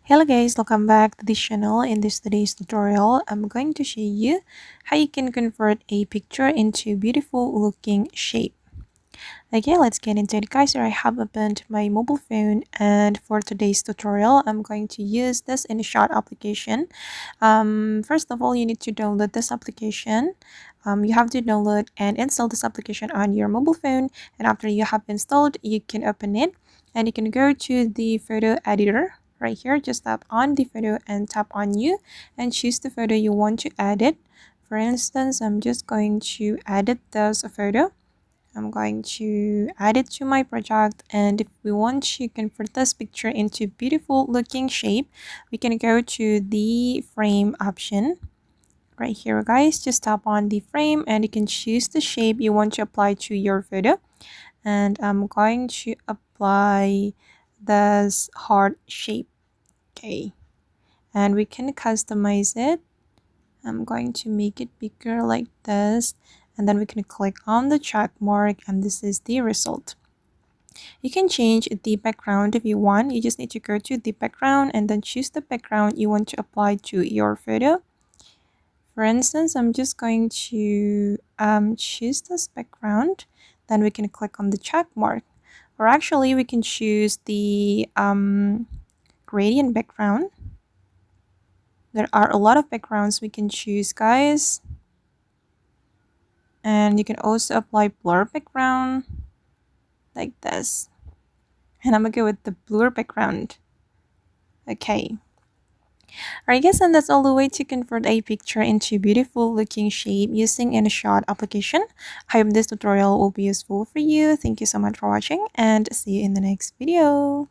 Hello guys, welcome back to this channel. In today's tutorial, I'm going to show you how you can convert a picture into beautiful looking shape. Okay, let's get into it guys. Here I have opened my mobile phone, and for today's tutorial, I'm going to use this InShot application. First of all, you need to download this application. You have to download and install this application on your mobile phone, and after you have installed, you can open it and you can go to the photo editor. Right here, just tap on the photo and tap on new and choose the photo you want to edit. For instance, I'm just going to edit this photo. I'm going to add it to my project, and if we want to convert this picture into beautiful looking shape, we can go to the frame option right here guys. Just tap on the frame and you can choose the shape you want to apply to your photo, and I'm going to apply this heart shape. Okay, and we can customize it. I'm going to make it bigger like this, and then we can click on the check mark, and this is the result. You can change the background if you want. You just need to go to the background and then choose the background you want to apply to your photo. For instance, I'm just going to choose this background. Then we can click on the check mark, or actually we can choose the gradient background. There are a lot of backgrounds we can choose guys, and you can also apply blur background like this, and I'm gonna go with the blur background. Okay, alright guys, and that's all the way to convert a picture into beautiful looking shape using InShot application. I hope this tutorial will be useful for you. Thank you so much for watching, and see you in the next video.